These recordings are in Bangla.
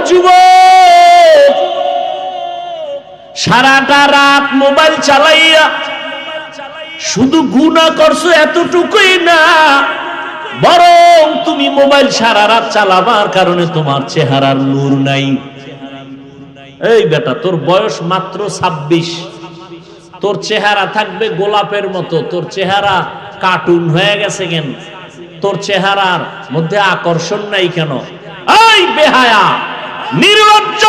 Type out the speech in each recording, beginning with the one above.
যুবক, সারাটা রাত মোবাইল চালাইয়া শুধু গুনাহ করছো এতটুকুই না, বরং তুমি মোবাইল সারা রাত চালাবার কারণে তোমার চেহারার নূর নাই। এই বেটা, তোর বয়স মাত্র 26, তোর চেহারা থাকবে গোলাপের মতো, তোর চেহারা কার্টুন হয়ে গেছে কেন? তোর চেহারার মধ্যে আকর্ষণ নাই কেন? এই বেহায়া, নির্লজ্জ,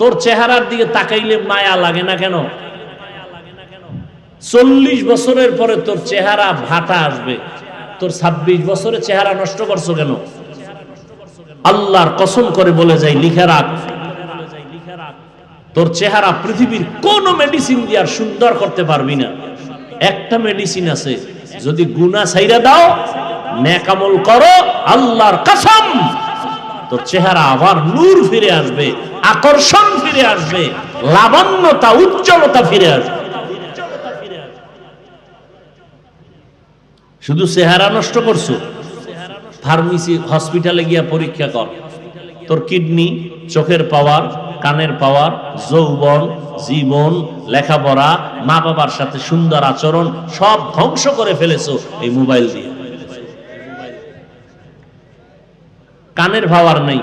তোর চেহারার দিকে তাকাইলে মায়া লাগে না কেন? 40 বছরের পরে তোর চেহারা ভাটা আসবে, তোর 26 বছরে চেহারা নষ্ট করছো কেন? আল্লাহর কসম করে বলে যাই, লিখে রাখ, তোর চেহারা পৃথিবীর কোন মেডিসিন দিয়ে আর সুন্দর করতে পারবি না। একটা মেডিসিন আছে, যদি গুনাহ ছাইরা দাও, নেক আমল করো, আল্লাহর কসম তোর চেহারা আবার নূর ফিরে আসবে, আকর্ষণ ফিরে আসবে, লাবণ্যতা, উজ্জ্বলতা ফিরে আসবে। শুধু চেহারা নষ্ট করছো, ফার্মেসি হসপিটালে গিয়া পরীক্ষা কর, তোর কিডনি, চোখের পাওয়ার, কানের পাওয়ার, যৌবন, জীবন, লেখাপড়া, মা বাবার সাথে সুন্দর আচরণ সব ধ্বংস করে ফেলেছো এই মোবাইল দিয়ে। কানের পাওয়ার নেই,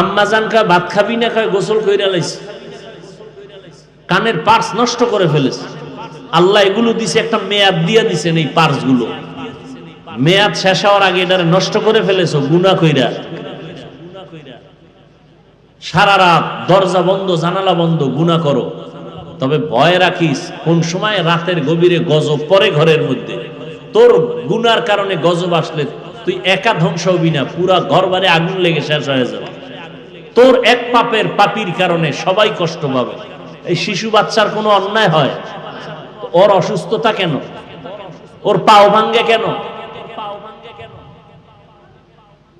আম্মা জান কয় ভাত খাবি না, কয় গোসল কইরা লাইছে, কানের পার্স নষ্ট করে ফেলেছে। আল্লাহ এগুলো দিছে, একটা মেয়াদ দিয়ে দিছেন, এই পার্স গুলো মেয়াদ শেষ হওয়ার আগে এটা নষ্ট করে ফেলেছো গুনাহ কইরা। সারা রাত দরজা বন্ধ, জানালা বন্ধ, গুনাহ করো। তবে ভয় রাখিস, কোন সময় রাতের গভীরে গজব পড়ে ঘরের মধ্যে, তোর গুনার কারণে গজব আসলে তুই একা ধ্বংস হবি না, পুরা ঘর বাড়ি আগুন লেগে শেষ হয়ে যাবে। তোর এক পাপের পাপির কারণে সবাই কষ্ট পাবে। এই শিশু বাচ্চার কোনো অন্যায় হয়, ওর অসুস্থতা কেন? ওর পাও ভাঙ্গে কেন?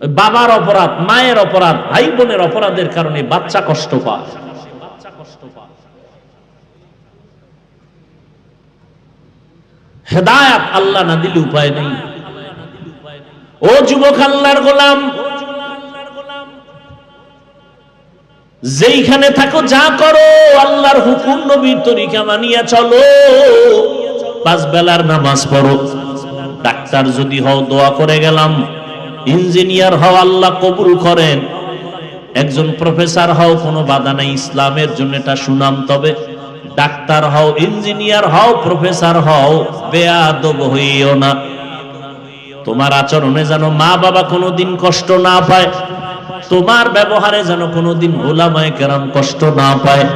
বাবার অপরাধ, মায়ের অপরাধ, ভাই বোনের অপরাধের কারণে বাচ্চা কষ্ট পায়। হেদায়েত আল্লাহ না দিলে উপায় নেই। ও যুবক, আল্লাহর গোলাম, যেইখানে থাকো, যা করো, আল্লাহর হুকুম নবীর তরিকা মানিয়া চলো। 5 বেলার নামাজ পড়ো। ডাক্তার যদি হও, দোয়া করে গেলাম। ইঞ্জিনিয়ার হও, আল্লাহ কবুল করেন। একজন প্রফেসর হও, কোনো বাধা নাই, ইসলামের জন্য এটা সুনাম। তবে ডাক্তার হও, ইঞ্জিনিয়ার হও, প্রফেসর হও, বেয়াদব হইও না। তোমার আচরণে যেন মা বাবা কোনোদিন কষ্ট না পায়, তোমার ব্যবহারে যেন কোনোদিন ওলামায়ে কেরাম কষ্ট না পায়,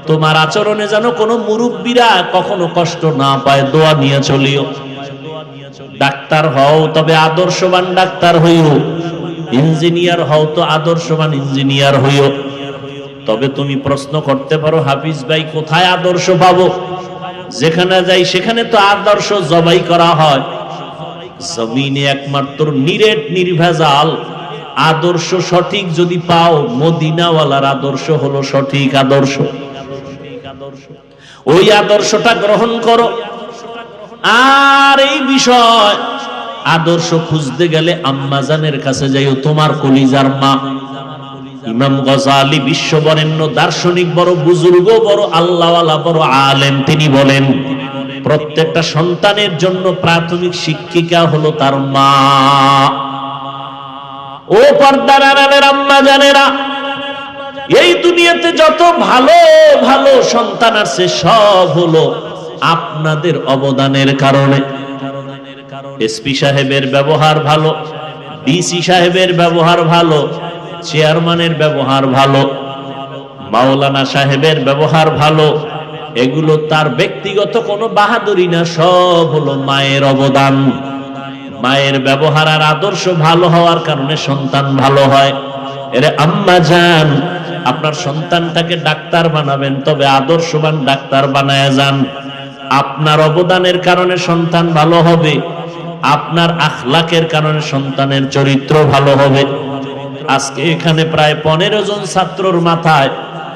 তোমার আচরণে যেন কোনো মুরব্বীরা কখনো কষ্ট না পায়। দোয়া নিয়ে চলিও। ডাক্তার হও, তবে আদর্শবান ডাক্তার হইও। ইঞ্জিনিয়ার হও তো আদর্শবান ইঞ্জিনিয়ার হইও। তবে তুমি প্রশ্ন করতে পারো, হাফিজ ভাই কোথায় আদর্শ পাবো? যেখানে যাই সেখানে তো আদর্শ জবাই করা হয়। জমিনে একমাত্র নিরেট নির্ভেজাল আদর্শ সঠিক যদি পাও, মদিনাওয়ালার আদর্শ হলো সঠিক আদর্শ। ওই আদর্শটা গ্রহণ করো। আর এই বিষয় আদর্শ খুঁজতে গেলে আম্মাজানের কাছে যাইও, তোমার কলিজার মা। ইমাম গজালি, বিশ্ববরেণ্য দার্শনিক, বড় বুজুর্গ, বড় আল্লাহওয়ালা, বড় আলেম, তিনি বলেন প্রত্যেকটা সন্তানের জন্য প্রাথমিক শিক্ষিকা হলো তার মা। ও পর্দার আড়ালের আম্মা জানেরা, এই দুনিয়াতে যত ভালো ভালো সন্তান আছে সব হলো আপনাদের অবদানের কারণে। এসপি সাহেবের ব্যবহার ভালো, ডিসি সাহেবের ব্যবহার ভালো, চেয়ারম্যানের ব্যবহার ভালো, মাওলানা সাহেবের ব্যবহার ভালো, এগুলো তার ব্যক্তিগত কোনো বাহাদুরি না, সব হলো মায়ের অবদান। মায়ের ব্যবহার আর আদর্শ ভালো হওয়ার কারণে সন্তান ভালো হয়। এরে আম্মা জান, আপনার সন্তানটাকে ডাক্তার বানাবেন, তবে আদর্শবান ডাক্তার বানায়া যান। আপনার অবদানের কারণে সন্তান ভালো হবে, আপনার আখলাকের কারণে সন্তানের চরিত্র ভালো হবে। আজকে এখানে প্রায় 15 জন ছাত্রর মাথায়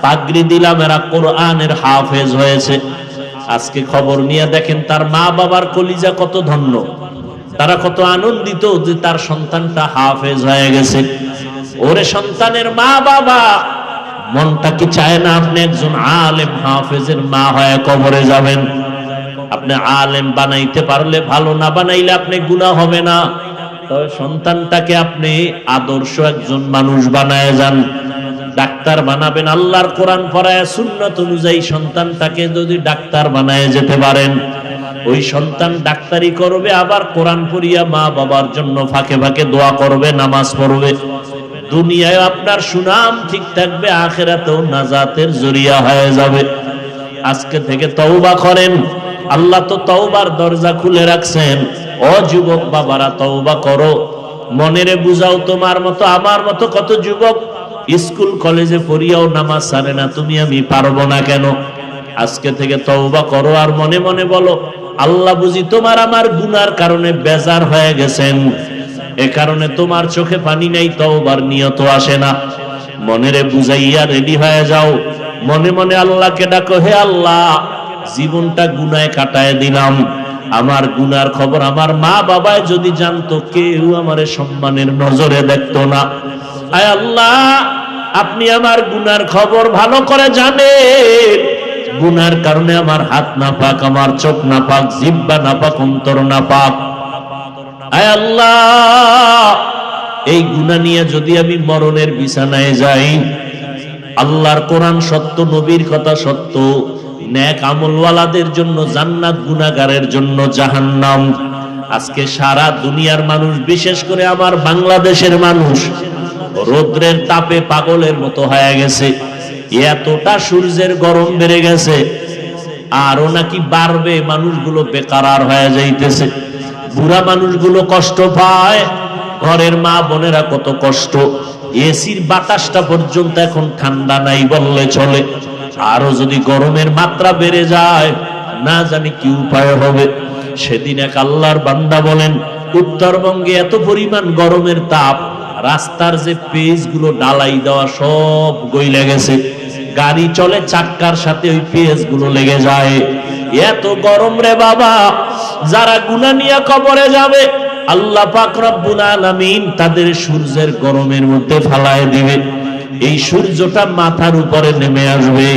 পাগড়ি দিলাম, এরা কোরআনের হাফেজ হয়েছে। আজকে খবর নিয়ে দেখেন তার মা বাবার কলিজা কত ধন্য, তারা কত আনন্দিত যে তার সন্তানটা হাফেজ হয়ে গেছে। ওরে সন্তানের মা বাবা, মনটা কি চায় না আপনি একজন আলেম হাফেজের মা হয়ে কবরে যাবেন? আপনি আলেম বানাইতে পারলে ভালো, না বানাইলে আপনি গুনাহ হবে না। তবে সন্তানটাকে আপনি আদর্শ একজন মানুষ বানায় যান। ডাক্তার বানাবেন, আল্লাহর কোরআন পড়ায় সুন্নাত অনুযায়ী সন্তানটাকে যদি ডাক্তার বানায় যেতে পারেন, ওই সন্তান ডাক্তারি করবে, আবার কোরআন পড়িয়া মা বাবার জন্য ফাঁকে ফাঁকে দোয়া করবে, নামাজ পড়বে। দুনিয়ায় আপনার সুনাম ঠিক থাকবে, আখিরাতেও নাজাতের জরিয়া হয়ে যাবে। আজকে থেকে তওবা করেন, আল্লাহ তো তওবার দরজা খুলে রাখছেন। ও যুবক বাবারা, তওবা করো, মনেরে বুঝাও। তোমার মতো আমার মতো কত যুবক স্কুল কলেজে পড়িয়াও নামাজ ছাড়ে না, তুমি আমি পারবো না কেন? আজকে থেকে তওবা করো, আর মনে মনে বলো, আল্লাহ বুঝি তোমার আমার গুনার কারণে বেজার হয়ে গেছেন, এ কারণে তোমার চোখে পানি নাই, তওবার নিয়ত আসে না। মনেরে বুঝাইয়া রেডি হয়ে যাও, মনে মনে আল্লাহকে ডাকো, হে আল্লাহ, জীবনটা গুনায় কাটায় দিলাম, আমার গুনার খবর আমার মা বাবায় যদি জানতো, কেউ আমারে সম্মানের নজরে দেখতো না। আয় আল্লাহ, আপনি আমার গুনার খবর ভালো করে জানেন। গুনার কারণে আমার হাত নাপাক, আমার চোখ নাপাক, জিহ্বা নাপাক, অন্তর নাপাক। আয় আল্লাহ, এই গুনাহ নিয়ে যদি আমি মরণের বিছানায় যাই, আল্লাহর কোরআন সত্য, নবীর কথা সত্য, নেক আমলওয়ালাদের জন্য জান্নাত, গুনাহগারের জন্য জাহান্নাম। আজকে সারা দুনিয়ার মানুষ, বিশেষ করে আমার বাংলাদেশের মানুষ, রৌদ্রের তাপে পাগলের মতো হয়ে গেছে। এতটা সূর্যের গরম বেড়ে গেছে, আরো নাকি বাড়বে। মানুষগুলো বেকার হয়ে যাইতেছে, বুড়া মানুষগুলো কষ্ট পায়, ঘরের মা বোনেরা কত কষ্ট। এসির বাতাসটা পর্যন্ত এখন ঠান্ডা নাই বললে চলে। আরো যদি গরমের মাত্রা বেড়ে যায়, না জানি কি উপায় হবে। সেদিন এক আল্লাহর বান্দা বলেন, উত্তরবঙ্গে এত পরিমাণ গরমের তাপ, রাস্তার যে পেজ গুলো ডালাই দেওয়া সব গইলে গেছে। গাড়ি চলে চাক্কার সাথে ওই পেজ গুলো লেগে যায়। এত গরম রে বাবা। যারা গুনাহ নিয়ে কবরে যাবে, আল্লাহ পাক রব্বুল আলামিন তাদের সূর্যের গরমের মধ্যে ফালায় দিবে। এই সূর্যটা মাথার উপরে নেমে আসবে।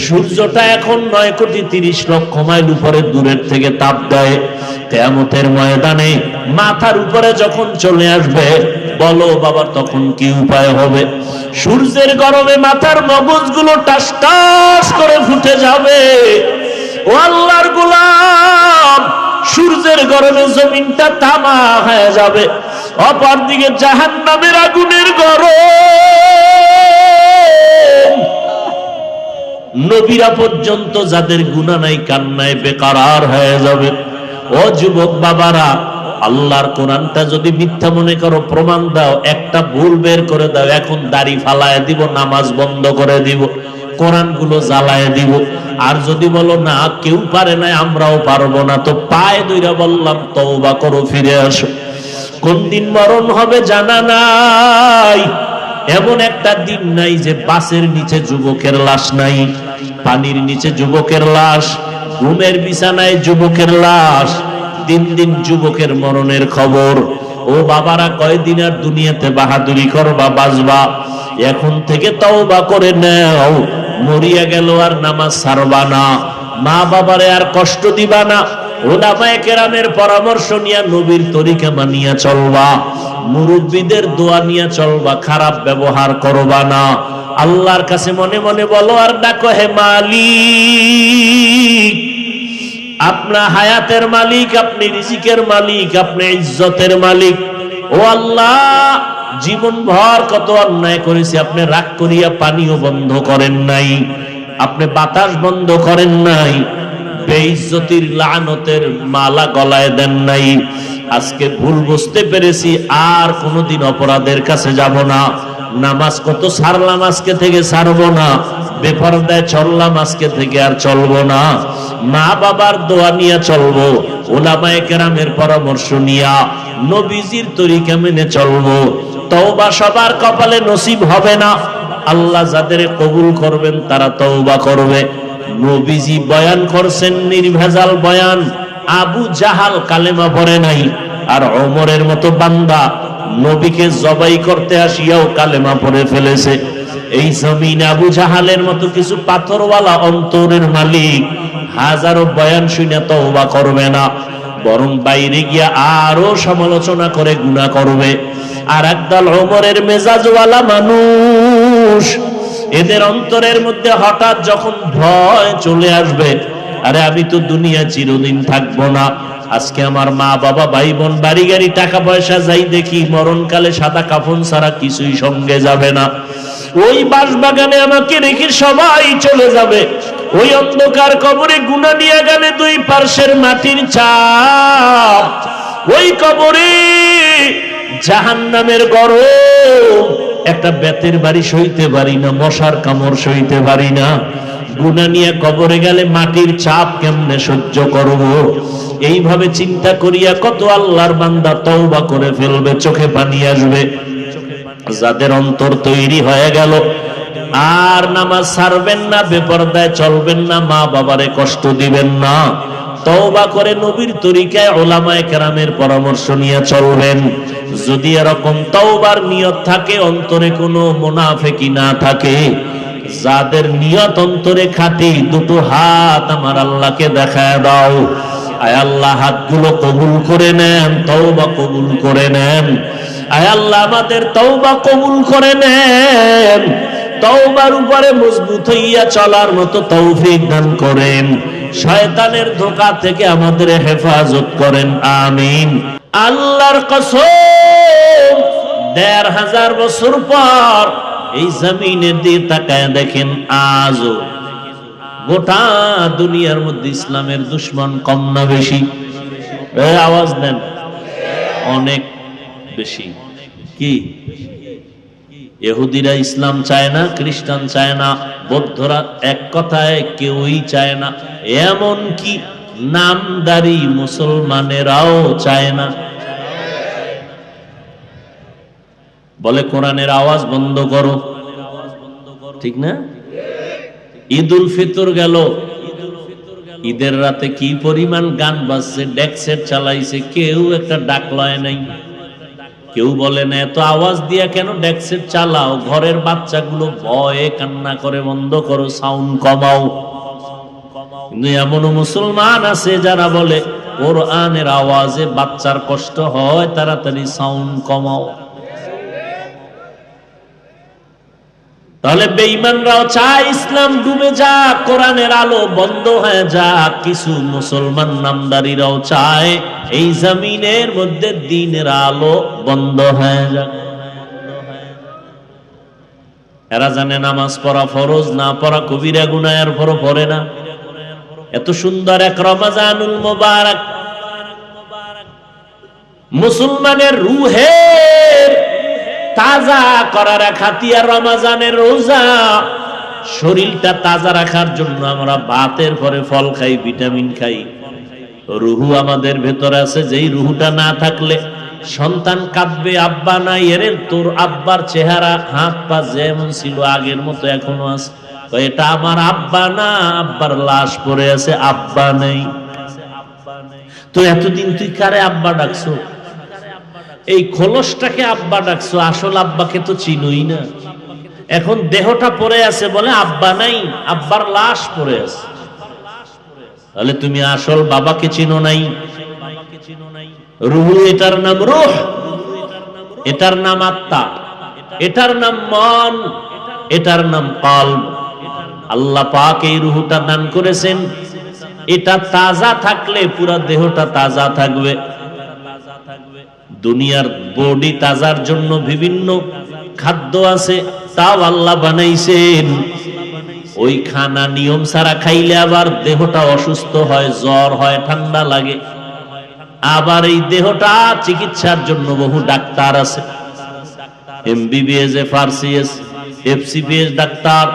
সূর্যটা এখন 9,30,00,000 মাইল উপরে দূরের থেকে তাপ দেয়। কিয়ামতের ময়দানে মাথার উপরে যখন চলে আসবে, বলো বাবা তখন কি উপায় হবে? সূর্যের গরমে মাথার মগজগুলো টাস টাস করে ফুটে যাবে। ও আল্লাহর গোলাম, সূর্যের গরমে জমিনটা তামা হয়ে যাবে। অপরদিকে জাহান্নামের আগুনের গরম, নবীরা পর্যন্ত যাদের গুনাহ নাই কান্নায় বেকারার হয়ে যাবে। ও যুবক বাবারা, আল্লাহর কোরআনটা যদি মিথ্যা মনে করো, প্রমাণ দাও, একটা ভুল বের করে দাও, এখন দাড়ি ফালায় দিব, নামাজ বন্ধ করে দিব, কোরআন গুলো জ্বালায় দিব। আর যদি বলো না কেউ পারে না, আমরাও পারবো না, তো পায়ে ধইরা বললাম তওবা করো, ফিরে আসো। কোন দিন মরণ হবে জানা নাই। এমন একটা দিন নাই যে বাসের নিচে যুবকের লাশ নাই, পানির নিচে যুবকের লাশ, ঘুমের বিছানায় যুবকের লাশ। দিন দিন যুবকের মরণের খবর। ও বাবারা, কয়দিন আর দুনিয়াতে বাহাদুরি করবা, বাঁচবা? এখন থেকে তওবা করে নাও। মরিয়া গেল আর নামাজ ছাড়বা না, মা বাবারে আর কষ্ট দিবা না। উলামায়ে কেরামের পরামর্শ নিয়া নবীর তরিকা মানিয়া চলবা, মুরব্বীদের দোয়া নিয়া চলবা, খারাপ ব্যবহার করবা না। আল্লাহর কাছে মনে মনে বলো আর ডাকো, হে মালিক, আপনার হায়াতের মালিক, আপনি রিজিকের মালিক, আপনি ইজ্জতের মালিক। ও আল্লাহ, জীবন ভর কত অন্যায় করেছি, আপনি রাগ করিয়া পানিও বন্ধ করেন নাই, আপনি বাতাস বন্ধ করেন নাই, বেইজ্জতির লানতের মালা গলায় দেন নাই। আজকে ভুল বুঝতে পেরেছি, আর কোনোদিন অপরাধের কাছে যাব না। নামাজ কত ছাড়লাম, আজকে থেকে ছাড়বো না। বেপরদায় চললাম, আজকে থেকে আর চলবো না। মা বাবার দোয়া নিয়ে চলবো, উলামায়ে কেরামের পরামর্শ নিয়া নবীজির তরিকা মেনে চলবো। তওবা সবার কপালে নসিব হবে না। আল্লাহ যাদের কবুল করবেন তারা তওবা করবে। নবীজি বয়ান করছেন নির্ভেজাল বয়ান। আবু জাহাল কালেমা পড়ে নাই, আর ওমরের মতো বান্দা নবীকে জবাই করতে আসিয়াও কালেমা পড়ে ফেলেছে। এই জমিন আবু জাহালের মতো কিছু পাথরওয়ালা অন্তরের মালিক হাজারো বয়ান শুনে তওবা করবে না, বরং বাইরে গিয়া আরো সমালোচনা করে গুনাহ করবে। আর একদল ওমরের মেজাজওয়ালা মানুষ, এদের অন্তরের মধ্যে হঠাৎ যখন ভয় চলে আসবে, আরে আমি তো দুনিয়া চিরদিন থাকবো না, আজকে আমার মা বাবা ভাই বোন বাড়ি গাড়ি টাকা পয়সা যাই দেখি, মরণকালে সাদা কাফন ছাড়া কিছুই সঙ্গে যাবে না, ওই বাঁশবাগানে আমাকে রেখে সবাই চলে যাবে, ওই অন্ধকার কবরে গুনাহ নিয়ে গেলে দুই পার্শ্বের মাটির চাপ, ওই কবরে জাহান্নামের গরম, একটা বেতের বাড়ি সইতে পারি না, মশার কামড় সইতে পারি না, গুনাহ নিয়ে কবরে গেলে মাটির চাপ কেমনে সহ্য করব? এইভাবে চিন্তা করিয়া কত আল্লাহর বান্দা তওবা করে ফেলবে, চোখে পানি আসবে। যাদের অন্তর তৈরি হয়ে গেল, আর নামাজ ছাড়বেন না, বেপরদায় চলবেন না, মা বাবারে কষ্ট দিবেন না, তওবা করে নবীর তরিকায় উলামায়ে কেরামের পরামর্শ নিয়ে চলবেন। যদি এরকম তওবার নিয়ত থাকে, অন্তরে কোনো মুনাফিকি না থাকে, যাদের নিয়ত অন্তরে খাঁটি, দুটো হাত আমার আল্লাহকে দেখায় দাও, আয় আল্লাহ হাতগুলো কবুল করে নেন, তওবা কবুল করে নেন, আয় আল্লাহ আমাদের তওবা কবুল করে নেন, তওবার উপরে মজবুত হইয়া চলার মতো তৌফিক দান করেন, শয়তানের ধোঁকা থেকে আমাদের হেফাজত করেন, আমিন। আল্লাহর কসম, ১৫০০ বছর পর এই জমিনের দিকে তাকায় দেখেন, আজও গোটা দুনিয়ার মধ্যে ইসলামের দুশমন কম না বেশি? আওয়াজ দেন, অনেক বেশি। কি ইহুদিরা ইসলাম চায় না, খ্রিস্টান চায় না, বৌদ্ধরা এক কথায় কেউই চায় না, এমন কি নামদারি মুসলমানেরাও চায় না। বলে কোরআনের আওয়াজ বন্ধ করো, ঠিক না? ঈদ উল ফিতর গেল, ঈদের রাতে কি পরিমাণ গান বাজছে, ডেক সেট চালাইছে, কেউ একটা ডাক লয় নাই, কেউ বলে না এত আওয়াজ দিয়া কেন ডেক সেট চালাও, ঘরের বাচ্চাগুলো ভয়ে কান্না করে, বন্ধ করো, সাউন্ড কমাও। কিন্তু এমনও মুসলমান আছে যারা বলে কোরআনের আওয়াজে বাচ্চার কষ্ট হয়, তাড়াতাড়ি সাউন্ড কমাও। তাহলে বেঈমানরাও চায় ইসলাম ডুবে যাক, কোরআনের আলো বন্ধ হয়ে যাক। কিছু মুসলমান নামদারিরাও চায় এই জমিনের মধ্যে দ্বীনের আলো বন্ধ হয়ে যাক। এরা জানে নামাজ পড়া ফরজ, না পড়া কবিরা গুনাহ, এরপরও পড়ে না। এত সুন্দর এক রমজানুল মুবারক, মুসলমানের রুহের তাজা করার খাতিয়া রমজানের রোজা, শরীরটা তাজা রাখার জন্য আমরা ভাতের পরে ফল খাই, ভিটামিন খাই। রুহু আমাদের ভেতরে আছে, যেই রুহুটা না থাকলে সন্তান কাঁদবে, আব্বা নাই, এর তোর আব্বার চেহারা হাত পা যেমন ছিল আগের মতো এখনো আছে, এটা আমার আব্বা না, আব্বার লাশ পড়ে আছে, আব্বা নেই। তো এতদিন তুই কারে আব্বা ডাকছো? এই খোলসটাকে আব্বা ডাকছো, আসল আব্বাকে তো চিনোই না। এখন দেহটা পড়ে আছে বলে আব্বা নাই, আব্বার লাশ পড়ে আছে, তাহলে তুমি আসল বাবাকে চিনো নাই। রুহ, এটার নাম রূহ, এটার নাম আত্মা, এটার নাম মন, এটার নাম কলব। আল্লাহ পাক এই রুহটা দান করেছেন, এটা তাজা থাকলে পুরা দেহটা তাজা থাকবে। দুনিয়ার বডি তাজার জন্য বিভিন্ন খাদ্য আছে, তাও আল্লাহ বানাইছেন। ওই খানা নিয়ম ছাড়া খাইলে আবার দেহটা অসুস্থ হয়, জ্বর হয়, ঠান্ডা লাগে। আবার এই দেহটা চিকিৎসার জন্য বহু ডাক্তার আছে, এমবিবিএস, এফআরসিএস, এফসিপিএস ডাক্তার,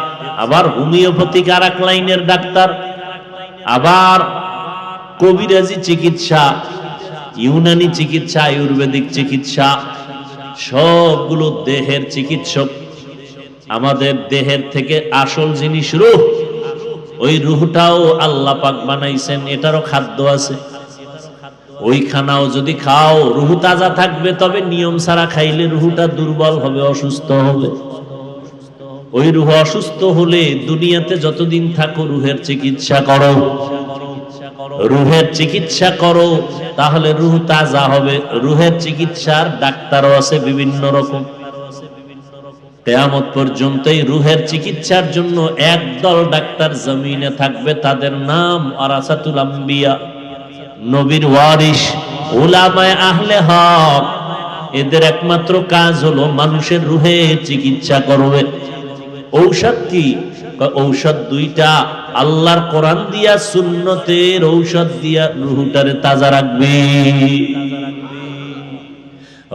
আবার হোমিওপ্যাথিক আর এক লাইনের ডাক্তার, আবার কবিরাজি চিকিৎসা, ইউনানি চিকিৎসা, আয়ুর্বেদিক চিকিৎসা, সবগুলো দেহের চিকিৎসক। আমাদের দেহের থেকে আসল জিনিস রূহ, ওই রূহটাও আল্লাহ পাক বানাইছেন, এটারও খাদ্য আছে। ওই খানাও যদি খাও রুহ তাজা থাকবে, তবে নিয়ম ছাড়া খাইলে রুহটা দুর্বল হবে, অসুস্থ হবে। ওই রুহ অসুস্থ হলে দুনিয়াতে যতদিন থাকো রুহের চিকিৎসা করো, রুহের চিকিৎসা করো, তাহলে রুহ তাজা হবে। রুহের চিকিৎসার ডাক্তারও আছে বিভিন্ন রকম। কিয়ামত পর্যন্ত এই রুহের চিকিৎসার জন্য একদল ডাক্তার জমিনে থাকবে, তাদের নাম ওয়ারাসাতুল আম্বিয়া, নবীর ওয়ারিস, উলামায়ে আহলে হক। এদের একমাত্র কাজ হলো মানুষের রুহের চিকিৎসা করবে। ঔষধ কি? ঔষধ দুইটা, আল্লাহর কোরআন দিয়া, সুন্নতের ঔষধ দিয়া রুহটারে তাজা রাখবে।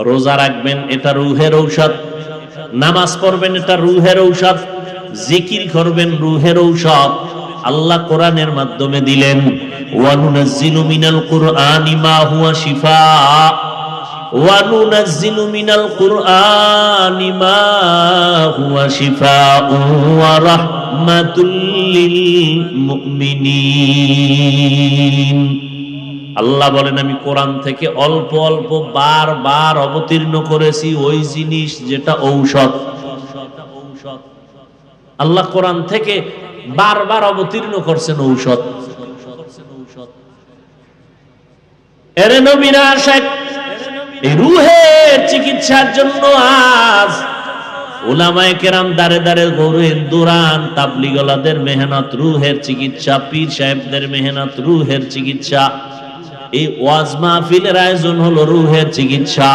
রোজা রাখবেন, এটা রুহের ঔষধ। নামাজ পড়বেন, এটা রুহের ঔষধ। জিকির করবেন, রুহের ঔষধ। আল্লাহ কোরআনের মাধ্যমে দিলেন, ওয়ানুনাজ্জিলু মিনাল কুরআনি মা হুয়া শিফা, ওয়ানুনাজ্জিলু মিনাল কুরআনি মা হুয়া শিফা ওয়া রাহমাতুল লিল মুমিনিন। আল্লাহ বলেন, আমি কোরআন থেকে অল্প অল্প বারবার অবতীর্ণ করেছি ওই জিনিস যেটা ঔষধ। আল্লাহ কোরআন থেকে বারবার অবতীর্ণ করছেন ঔষধ। এরে নবীরা আশেক, এই রুহের চিকিৎসার জন্য আজ উলামায়ে কেরাম দারে দারে ঘুরেন, দৌড়ান। তাবলীগওয়ালাদের মেহনত রুহের চিকিৎসা, পীর সাহেবদের মেহনত রুহের চিকিৎসা। এই ওয়াজ মাহফিলের আয়োজন হলো রুহের চিকিৎসা।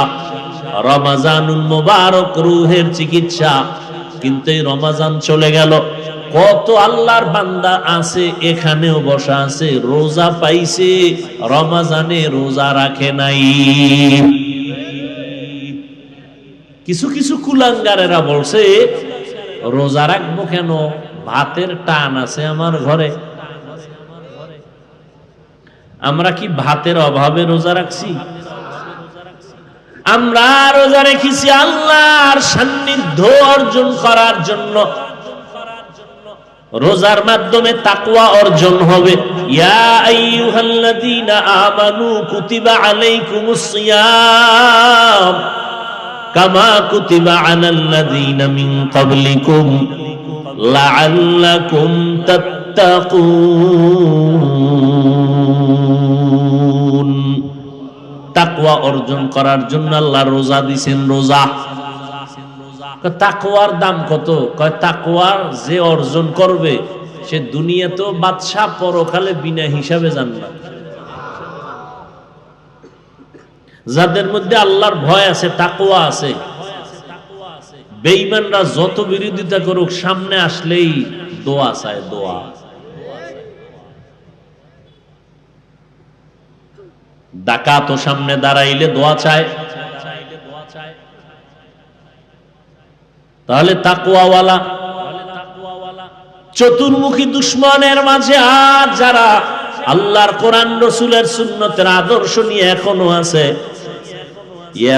রমাজানুল মুবারক রুহের চিকিৎসা। কিন্তু এই রমাজান চলে গেল, কত আল্লাহর বান্দা আছে এখানেও বসা আছে, রোজা পাইছে, রমাজানে রোজা রাখে নাই। কিছু কিছু কুলাঙ্গারেরা বলছে, রোজা রাখবো কেন, ভাতের টান আছে আমার ঘরে। আমরা কি ভাতের অভাবে রোজা রাখছি? আমরা রোজা রেখেছি আল্লাহর সান্নিধ্য অর্জন করার জন্য। রোজার মাধ্যমে তাকওয়া অর্জন হবে। ইয়া আইয়ুহাল্লাযীনা আমানু কুতিবা আলাইকুমুস সিয়াম কামা কুতিবা আলাল্লাযীনা মিন ক্বাবলিকুম লাআল্লাকুম তাত্তাকুন। তাকওয়া অর্জন করার জন্য আল্লাহ রোজা দিবেন। রোজা, তাকওয়ার দাম কত? কয় তাকওয়ার যে অর্জন করবে সে দুনিয়াতেও বাদশা, পরকালে বিনা হিসাবে জান্নাত। যাদের মধ্যে আল্লাহর ভয় আছে, তাকওয়া আছে, বেঈমানরা যত বিরোধিতা করুক সামনে আসলেই দোয়া চায়, দোয়া। ডাকাত সামনে দাঁড়াইলে দোয়া চায়। তাহলে তাকওয়াওয়ালা। চতুর্মুখী দুশ্মনের মাঝে আর যারা আল্লাহর কোরআন রাসূলের সুন্নতের আদর্শ নিয়ে এখনো আছে,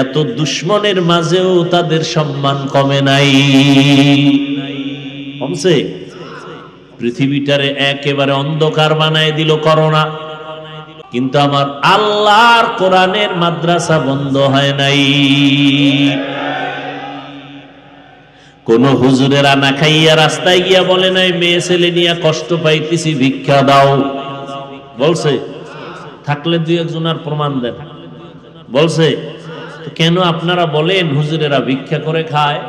এত দুশ্মনের মাঝেও তাদের সম্মান কমে নাই, কমছে। পৃথিবীটারে একেবারে অন্ধকার বানায় দিল করোনা, কিন্তু আমার আল্লাহর কোরআনের মাদ্রাসা বন্ধ হয় নাই। কোন হুজুরেরা না খাইয়া রাস্তায় গিয়া বলে নাই, মেয়ে ছেলে নিয়ে কষ্ট পাইতেছি, ভিক্ষা দাও। বলছে? থাকলে দুই একজনের প্রমাণ দেন। বলছে? কেন আপনারা বলেন হুজুরেরা ভিক্ষা করে খায়?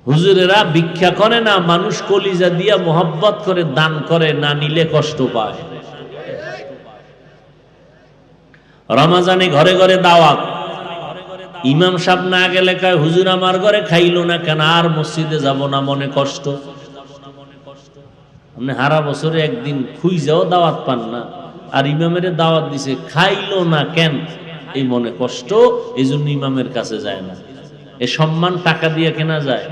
হুজুরেরা ভিক্ষা করে না, মানুষ কলিজা দিয়া মোহাব্বত করে দান করে, না নিলে কষ্ট পায়। রমাজানে ঘরে ঘরে দাওয়াত, ইমাম সাহেব না গেলে কয় হুজুর আমার ঘরে খাইলো না কেন, আর মসজিদে যাব না, মনে কষ্ট। আপনি হারা বছরে একদিন খুঁজাও দাওয়াত পান না, আর ইমামের দাওয়াত দিছে, খাইলো না কেন, এই মনে কষ্ট, এই জন্য ইমামের কাছে যায় না। এ সম্মান টাকা দিয়ে কেনা যায়?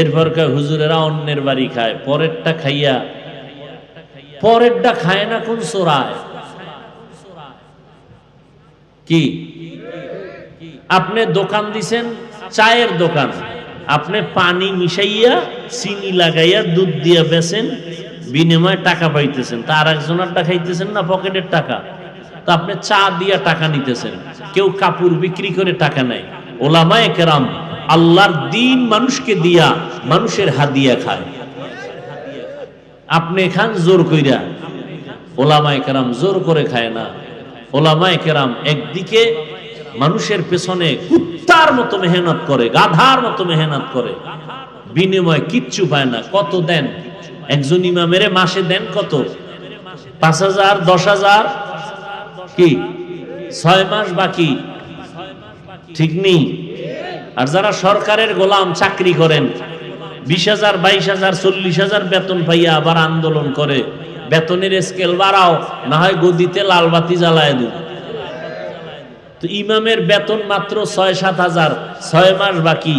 এরপর কয় হুজুরেরা অন্যের বাড়ি খায়, পরেরটা খাইয়া, পরেরটা খায় না কোন চোরায়? কি আপনি দোকান দিছেন, চায়ের দোকান, আপনি পানি মিশাইয়া চিনি লাগাইয়া দুধ দিয়া বেচেন, বিনিময়ে টাকা পাইতেছেন, তা আর একজনেরটা খাইতেছেন না পকেটের টাকা। তো আপনি চা দিয়া টাকা নিতেছেন, কেউ কাপড় বিক্রি করে টাকা নেয়। ওলামায়ে কেরাম আল্লাহর দ্বীন মানুষকে দিয়া মানুষের হাদিয়া খায়। আপনি খান জোর কইরা, ওলামায়ে কেরাম জোর করে খায় না। ওলামায়ে কেরাম একদিকে মানুষের পেছনে কুত্তার মতো মেহনত করে, গাধার মতো মেহনত করে, বিনিময় কিচ্ছু পায় না। কত দেন একজন ইমামের মাসে? দেন কত? 5,000, 10,000, কি 6 মাস বাকি, ঠিক নেই? আর যারা সরকারের গোলাম চাকরি করেন, 20,000, 22,000, 40,000 বেতন পাইয়া আবার আন্দোলন করে, বেতনের স্কেল বাড়াও, না হয় গদিতে লাল বাতি জ্বালায় দিন। তো ইমামের বেতন মাত্র 6-7 হাজার, 6 মাস বাকি।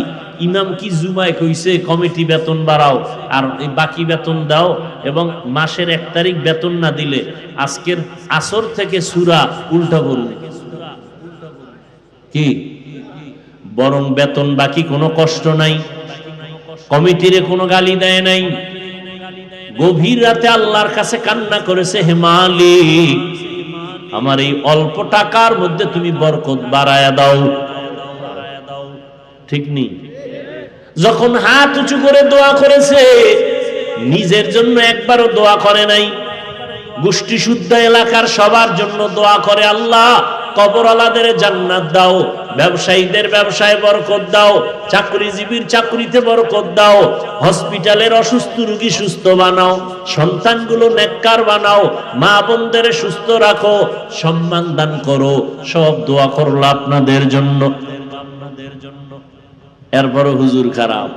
ইমাম কি জুমায় কইছে কমিটি বেতন বাড়াও আর এই বাকি বেতন দাও? এবং মাসের 1 তারিখ বেতন না দিলে আজকের আসর থেকে সূরা উল্টা বলুন কি? বরং বেতন বাকি, কোনো কষ্ট নাই, কমিটিরে কোনো গালি দেয় নাই। গভীর রাতে আল্লাহর কাছে কান্না করেছে, হে মালিক, আমার এই অল্প টাকার মধ্যে তুমি বরকত বাড়ায়া দাও। ঠিক নেই? যখন হাত উঁচু করে দোয়া করেছে, নিজের জন্য একবারও দোয়া করে নাই, গোষ্ঠী শুদ্ধ এলাকার সবার জন্য দোয়া করে, আল্লাহ কবরওয়ালাদের জান্নাত দাও, ব্যবসায়ীদের ব্যবসায় বরকত দাও, চাকরিজীবীর চাকরিতে বরকত দাও, হসপিটালের অসুস্থ রোগী সুস্থ বানাও, সন্তানগুলো নেককার বানাও, মা বোনদের সুস্থ রাখো, সম্মান দান করো। সব দোয়া করলো আপনাদের জন্য। এরপরও হুজুর খারাপ।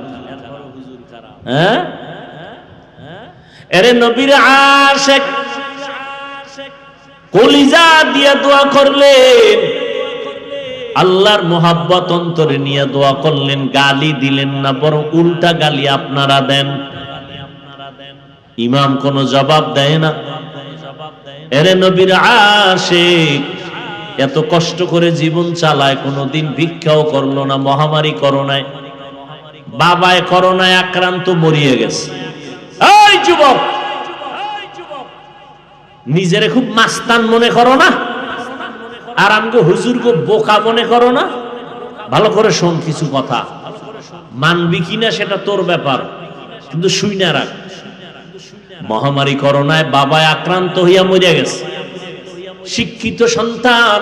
হ্যাঁ, এরে নবীর আশিক কলিজা দিয়ে দোয়া করলেন, আল্লাহর মোহাব্বত অন্তরে নিয়ে দোয়া করলেন, গালি দিলেন না, বরং উল্টা গালি আপনারা দেন। ইমাম কোনো জবাব দেয় না। এরে নবীর আশিক এত কষ্ট করে জীবন চালায়, কোনোদিন ভিক্ষাও করলো না। মহামারী করোনায়, বাবায় করোনায় আক্রান্ত, মরিয়ে গেছে। এই যুবক, নিজেরে খুব মাস্তান মনে করো না, আর আমগো হুজুরকে বোকা মনে করো না। ভালো করে শোন কিছু কথা, মানবি কিনা সেটা তোর ব্যাপার, কিন্তু শুই না রাখ। মহামারী করোনায় বাবায় আক্রান্ত হইয়া মরিয়া গেছে। শিক্ষিত সন্তান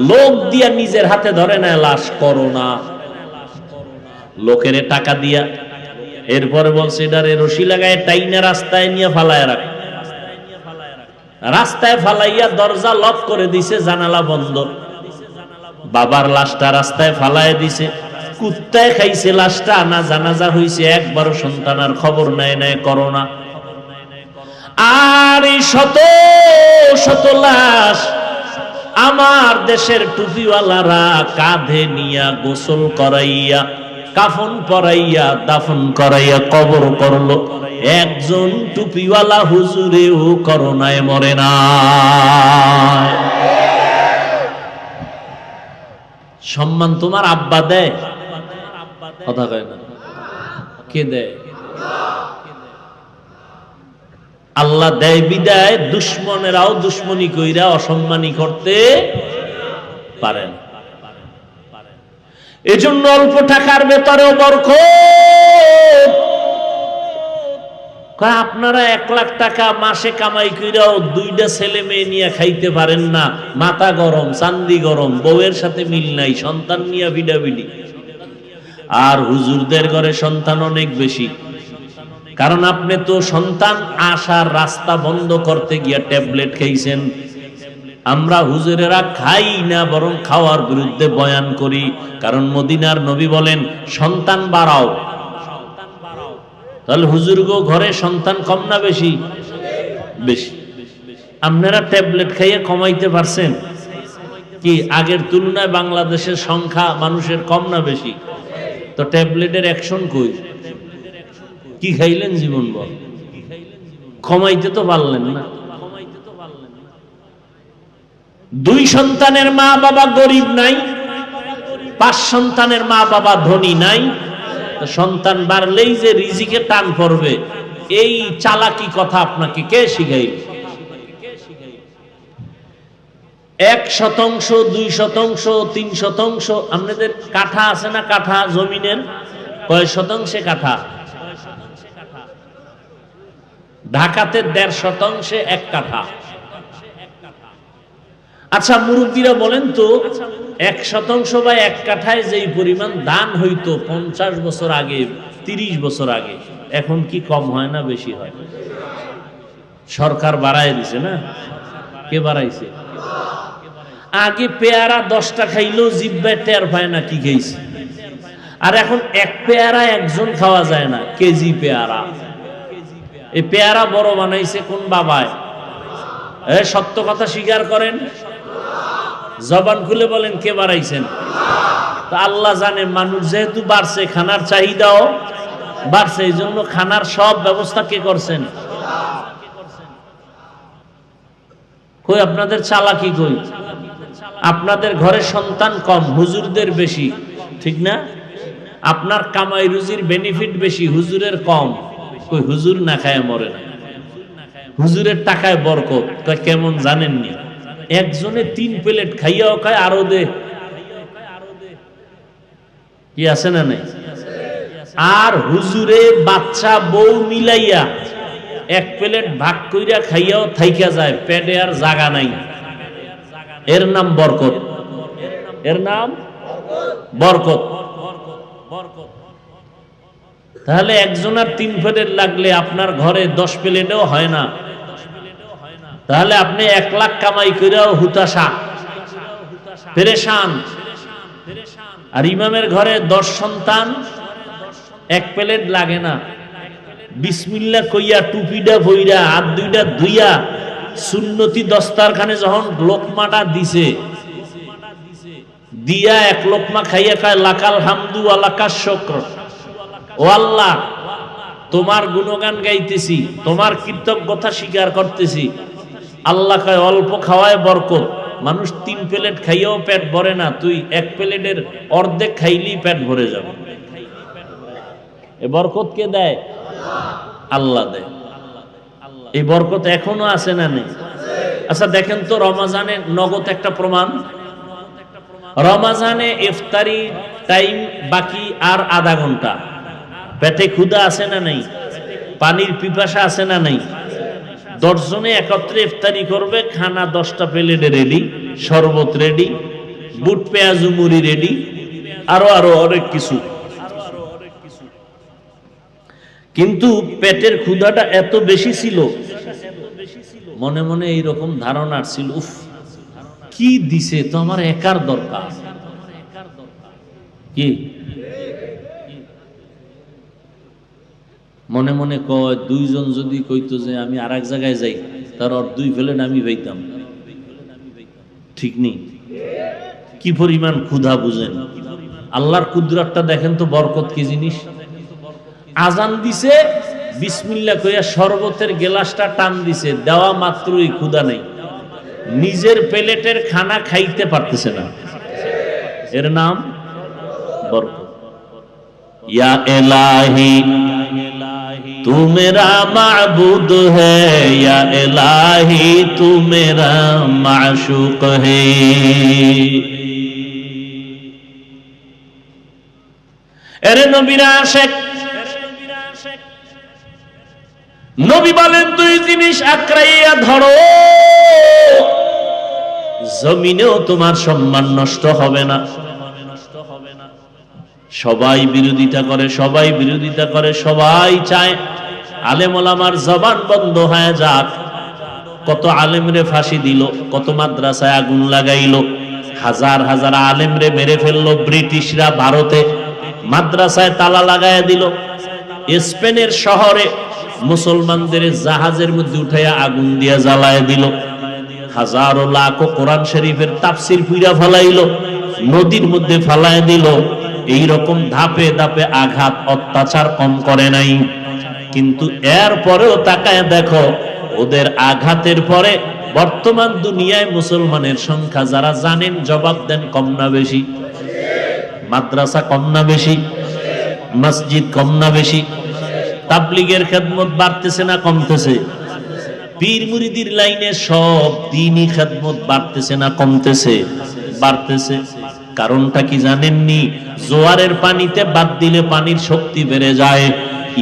লোক দিয়া নিজের হাতে ধরে নেয় লাশ, করোনা, লোকের টাকা দিয়া। এরপরে বলছে এটারে রশি লাগায় টাইনা রাস্তায় নিয়ে ফালায় রাখ। রাস্তায় ফালাইয়া দরজা লক করে দিছে, জানালা বন্ধ। বাবার লাশটা রাস্তায় ফালায় দিছে, কুত্তায় খাইছে লাশটা, না জানাজা হইছে, একবারও সন্তান আর খবর নেয় নাই। করোনা। আর এই শত শত লাশ আমার দেশের টুপিওয়ালারা কাঁধে নিয়া গোসল করাইয়া, কাফন পরাইয়া, দাফন করাইয়া কবর করলো। একজন টুপিওয়ালা হুজুরেও করোনায় মরে না। সম্মান তোমার আব্বা দেয়? কথা কয় না। কে দেয়? আল্লাহ দেয় বিদায় দুশ্মনেরাও দুশ্মনী কইরা অসম্মানী করতে পারেন। এজন্য অল্প টাকার ভেতরেও বরকত। আপনারা 1 লাখ টাকা মাসে কামাই কইরাও 2টা ছেলে মেয়ে নিয়ে খাইতে পারেন না, মাথা গরম, চান্দি গরম, বউয়ের সাথে মিল নাই, সন্তান নিয়ে বিডাবিডি। আর হুজুরদের ঘরে সন্তান অনেক বেশি, কারণ আপনি তো সন্তান আসার রাস্তা বন্ধ করতে গিয়া ট্যাবলেট খাইছেন। আমরা হুজুরেরা খাই না, বরং খাওয়ার বিরুদ্ধে বয়ান করি। কারণ মদিনার নবী বলেন সন্তান বাড়াও। তাহলে হুজুরগো ঘরে সন্তান কম না বেশি? বেশি। আপনারা ট্যাবলেট খাইয়ে কমাইতে পারছেন কি? আগের তুলনায় বাংলাদেশের সংখ্যা মানুষের কম না বেশি? তো ট্যাবলেটের অ্যাকশন কই? কি খাইলেন জীবন বল? কমাইতে তো পারলেন না। 2 সন্তানের মা বাবা গরিব নাই, 5 সন্তানের মা বাবা ধনী নাই। সন্তান বাড়লেই যে রিজিকে টান পড়বে এই চালাকি কথা আপনাকে কে শিখাইল? 1%, 2%, 3%, আপনাদের কাঠা আছে না? কাঠা জমিনের কয় শতাংশে কাঠা? ঢাকাতে 1.5% 1 কাঠা। আচ্ছা মুরব্বীরা বলেন তো, 1% বা 1 কাঠায় যেই পরিমাণ দান হইতো 50 বছর আগে, 30 বছর আগে, এখন কি কম হয় না বেশি হয়? সরকার বাড়ায় দিছে না? কে বাড়াইছে? আগে পেয়ারা 10টা খাইলেও জিহ্বায় টের পায় না কি খাইছে, আর এখন 1 পেয়ারা একজন খাওয়া যায় না, কেজি পেয়ারা। এই পেয়ারা বড় বানাইছে কোন বাবায়? সত্য কথা স্বীকার করেন, জবান খুলে বলেন কে বাড়াইছেন? তা আল্লাহ জানে। মানুষ যেহেতু বাড়ছে, খানার চাহিদাও বাড়ছে, এই জন্য খানার সব ব্যবস্থা কে করছেন? কই আপনাদের চালাকি কই? আপনাদের ঘরে সন্তান কম, হুজুরদের বেশি, ঠিক না? আপনার কামাই রুজির বেনিফিট বেশি, হুজুরের কম। কই হুজুর না খায় মরে না, হুজুরের টাকায় বরকত। কয় কেমন জানেননি? একজনে 3 প্লেট খাইয়াও খায়, আরো দে। কি আছে না নাই? আর হুজুরে বাচ্চা বউ মিলাইয়া 1 প্লেট ভাগ কইরা খাইয়াও থাইকা যায়, পেটে আর জায়গা নাই। এর নাম বরকত, এর নাম বরকত। তাহলে একজনের 3 প্লেট লাগলে আপনার ঘরে 10 প্লেটও হয় না। তাহলে আপনি 1 লাখ কামাই করেও হুতাশা, পেরেশান। আর ইমামের ঘরে 10 সন্তান, 1 প্লেট লাগে না। বিসমিল্লাহ কইয়া টুপিটা বইরা হাত 2টা ধুইয়া সুন্নতি দস্তারখানে যখন লোকমাটা দিছে, দিয়া 1 লোকমা খাইয়া কয় লাকাল হামদু ওয়া লাকাশ শুকর। ও আল্লাহ, তোমার গুণগান গাইতেছি, তোমার কৃতজ্ঞতা স্বীকার করতেছি। আল্লাহ কয় অল্প খাওয়ায় বরকত। মানুষ 3 প্লেট খাইয়াও পেট ভরে না, তুই 1 প্লেটের অর্ধেক খাইলেই পেট ভরে যাবে। এই বরকত কে দেয়? আল্লাহ দেয়। এই বরকত এখনো আছে না নেই? আচ্ছা দেখেন তো, রমাজানে নগদ একটা প্রমাণ। রমাজানে ইফতারি টাইম বাকি আর আধা ঘন্টা, পেটে ক্ষুধা আছে না নাই? পানির পিপাসা আছে না নাই? 10 জনে একত্রে ইফতারি করবে, খানা 10টা প্লেটে রেডি, শরবত রেডি, বুট পেঁয়াজু মুড়ি রেডি, আরো আরো অনেক কিছু। কিন্তু পেটের ক্ষুধাটা এত বেশি ছিল, মনে মনে এইরকম ধারণা ছিল, উফ কি দিছে তো আমার একার দরকার। কি মনে মনে কয়, 2 জন যদি কইতো যে আমি আর এক জায়গায় যাই, তার 2 প্লেট আমি পাইতাম। ঠিক নেই? কি পরিমাণ ক্ষুধা বুঝেন? আল্লাহর কুদরতটা দেখেন তো, বরকত কি জিনিস। আজান দিছে, বিসমিল্লাহ কইয়া শরবতের গ্লাসটা টান দিছে, দেওয়া মাত্রই ক্ষুধা নেই, নিজের প্লেটের খানা খাইতে পারতেছে না। এর নাম বরকত। ইয়া ইলাহি तू मेरा माबूद है, या इलाही तू मेरा माशूक है। এরে নবীর আশিক, নবী বলেন 2 জিনিস আঁকড়াইয়া ধরো, জমিনেও তোমার সম্মান নষ্ট হবে না। সবাই বিরোধিতা করে, সবাই বিরোধিতা করে, সবাই চায় আলেম ওলামার জবান বন্ধ হয়ে যাক। কত আলেমরে ফাঁসি দিল, কত মাদ্রাসায় আগুন লাগাইলো, হাজার হাজার আলেমরে মেরে ফেললো ব্রিটিশরা। ভারতে মাদ্রাসায় তালা লাগাইয়া দিল। স্পেনের শহরে মুসলমানদের জাহাজের মধ্যে উঠাইয়া আগুন দিয়া জ্বালায় দিল। হাজারো লাখো কোরআন শরীফের তাফসির পুইরা ফেলাইলো, নদীর মধ্যে ফেলায় দিল। এই রকম ধাপে ধাপে আঘাত অত্যাচার কম করে নাই। কিন্তু এর পরেও তাকায় দেখো, ওদের আঘাতের পরে বর্তমান দুনিয়ায় মুসলমানের সংখ্যা যারা জানেন জবাব দেন কম না বেশি? মাদ্রাসা কম না বেশি? মসজিদ কম না বেশি? তাবলীগের খেদমত বাড়তেছে না কমতেছে? পীর মুরিদির লাইনে সব দ্বীনি খেদমত বাড়তেছে না কমতেছে? বাড়তেছে। কারণটা কি জানেননি? জোয়ারের পানিতে বাদ দিলে পানির শক্তি বেড়ে যায়,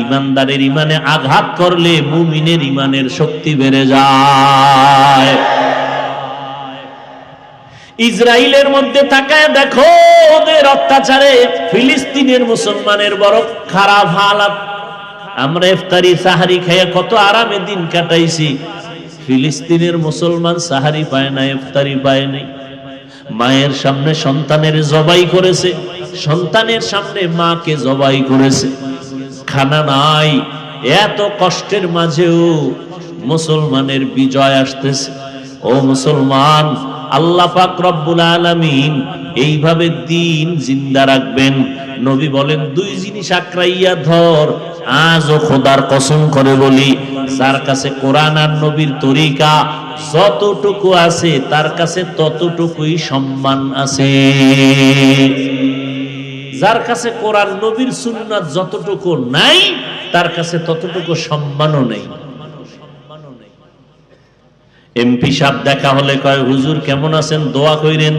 ইমানদারের ইমানে আঘাত করলে মুমিনের ইমানের শক্তি বেড়ে যায়। ইসরায়েলের মধ্যে তাকায় দেখো, ওদের অত্যাচারে ফিলিস্তিনের মুসলমানের বড় খারাপ হালাত। আমরা ইফতারি সাহারি খেয়ে কত আরামে দিন কাটাইছি, ফিলিস্তিনের মুসলমান সাহারি পায় না, ইফতারি পায় নাই। মায়ের সামনে সন্তানের জবাই করেছে, সন্তানের সামনে মাকে জবাই করেছে, খানা নাই। এত কষ্টের মাঝেও মুসলমানের বিজয় আসতেছে। ও মুসলমান, আল্লাহ পাক রব্বুল আলামিন এইভাবে দিন জিন্দা রাখবেন। নবী বলেন, দুই জিনিস আঁকড়াইয়া ধর। আজও খোদার কসম করে বলি, যার কাছে কোরআন আর নবীর তরিকা যতটুকু আছে তার কাছে ততটুকুই সম্মান আছে। যার কাছে কোরআন নবীর সুন্নাত যতটুকু নাই তার কাছে ততটুকু সম্মানও নেই। এমপি সাহেব দেখা হলে কয়, হুজুর কেমন আছেন, দোয়া কইরেন।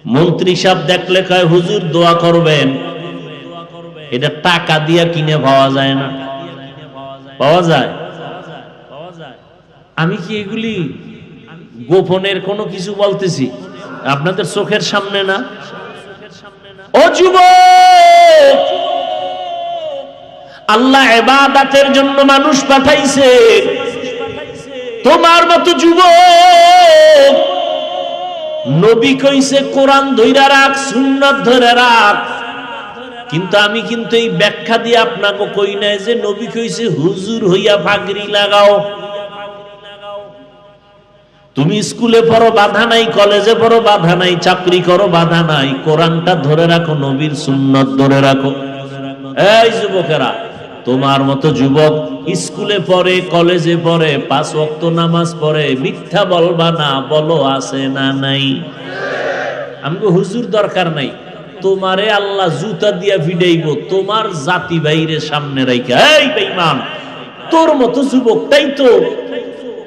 মন্ত্রী সাহেব দেখলে কয়, হুজুর দোয়া করবেন। এটা টাকা দিয়া কিনে পাওয়া যায় না? পাওয়া যায়? আমি কি এগুলি গোপনের কোনো কিছু বলতেছি? আপনাদের চোখের সামনে না? ও যুবক, আল্লাহ ইবাদতের জন্য মানুষ পাঠাইছে। তোমার মতো যুবক, নবী কইছে কোরআন ধইরা রাখ, সুন্নাত ধরে রাখ। কিন্তু আমি কিন্তু এই ব্যাখ্যা দিয়ে আপনাকে কই নাই যে নবী কইছে হুজুর হইয়া পাগড়ি লাগাও। তুমি স্কুলে পড়ো বাধা নাই, কলেজে পড়ো বাধা নাই, চাকরি করো বাধা নাই, কোরআনটা ধরে রাখো, নবীর সুন্নাত ধরে রাখো। এই যুবকেরা, তোমার মতো যুবক স্কুলে পড়ে, কলেজে পড়ে, 5 ওয়াক্ত নামাজ পড়ে, মিথ্যা বলবা না, বলো আছে না নাই? আমাকে হুজুর দরকার নাই, তোমারে আল্লাহ জুতা দিয়া ভিড়াইব তোমার জাতি বাইরে সামনে রাইখা। এই বেঈমান, তোর মতো যুবকটাই তো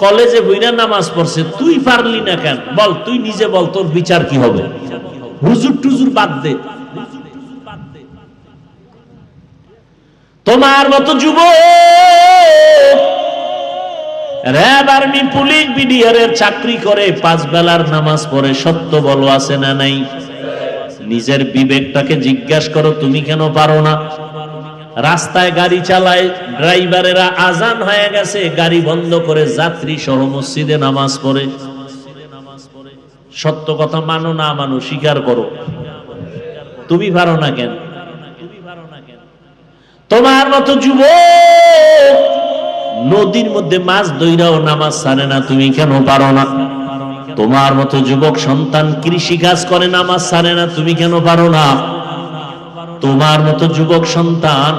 কলেজে বইরা নামাজ পড়ছে, তুই পারলি না কেন? বল, তুই নিজে বল, তোর বিচার কি হবে? হুজুর টুজুর বাদ দে। তোমার মতো যুবক র‍্যাব, আর্মি, পুলিশ, বিডিআরের চাকরি করে, 5 বেলার নামাজ পড়ে, সত্য বলো আছে না নাই? নিজের বিবেকটাকে জিজ্ঞাসা করো, তুমি কেন পারো না? রাস্তায় গাড়ি চালায়, ড্রাইভারেরা আজান হয়ে গেছে গাড়ি বন্ধ করে যাত্রী সহ মসজিদে নামাজ পড়ে। সত্য কথা মানো না মানো, স্বীকার করো, তুমি পারো না কেন? তোমার মতো যুবক নদীর মধ্যে মাছ ধইরাও নামাজ ছাড়ে না, তুমি কেন পারো না? তোমার মতো যুবক সন্তান কৃষি কাজ করে, নামাজ ছাড়ে না, তুমি কেন পারো না? তোমার মতো যুবক সন্তান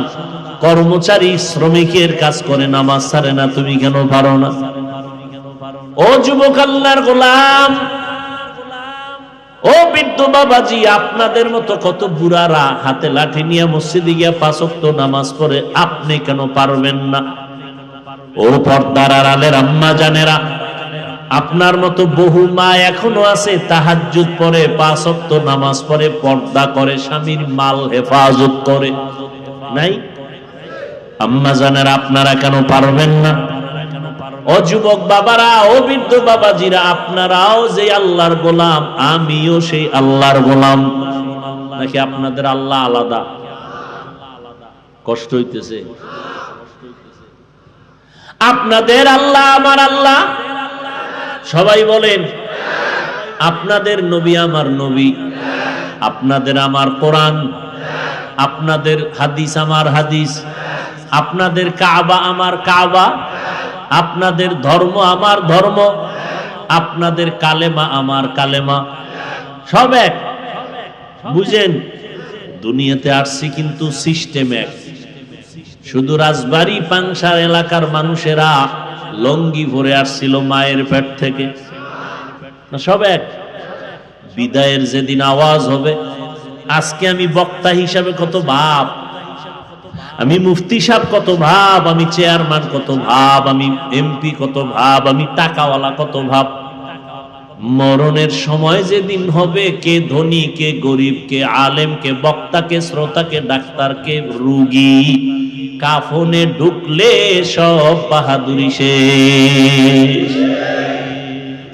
কর্মচারী শ্রমিকের কাজ করে, নামাজ ছাড়ে না, তুমি কেন পারো না? ও যুবক আল্লাহর গোলাম, ও বৃদ্ধ বাবাজি, আপনাদের মতো কত বুড়ারা হাতে লাঠি নিয়ে মসজিদে গিয়ে 5 ওয়াক্ত নামাজ পড়ে, আপনি কেন পারবেন না? ও পর্দার আড়ালের আম্মা জানেরা, আপনার মতো বহু মা এখনো আছে তাহাজ্জুদ পড়ে, 5 ওয়াক্ত নামাজ পড়ে, পর্দা করে, স্বামীর মাল হেফাজত করে, নাই? আম্মা জানেরা, আপনারা কেন পারবেন না? ও যুবক বাবারা, ও বৃদ্ধ বাবাজিরা, আপনারাও যে আল্লাহর গোলাম, আমিও সেই আল্লাহর গোলাম। নাকি আপনাদের আল্লাহ আলাদা? কষ্ট হইতেছে? আপনাদের আল্লাহ আমার আল্লাহ? সবাই বলেন। আপনাদের নবী আমার নবী, আপনাদের আমার কোরআন, আপনাদের হাদিস আমার হাদিস, আপনাদের কাবা আমার কাবা, আপনাদের ধর্ম আমার ধর্ম, আপনাদের কালেমা আমার কালেমা, সব এক। বুঝেন, দুনিয়াতে আসছি কিন্তু সিস্টেম এক। শুধু রাজবাড়ী পাংশার এলাকার মানুষেরা লঙ্গি ভরে আসছিল মায়ের পেট থেকে, না সব এক। বিদায়ের যেদিন আওয়াজ হবে, আজকে আমি বক্তা হিসাবে কত বাপ, আমি মুফতি সাহেব কত ভাব, আমি চেয়ারম্যান কত ভাব, আমি এমপি কত ভাব, আমি টাকাওয়ালা কত ভাব। মরণের সময় যেদিন হবে, কে ধনী কে গরিব, কে আলেম কে বক্তা, কে শ্রোতা, কে ডাক্তার, কে রোগী, কাফনে ঢুকলে সব বাহাদুরি শেষ।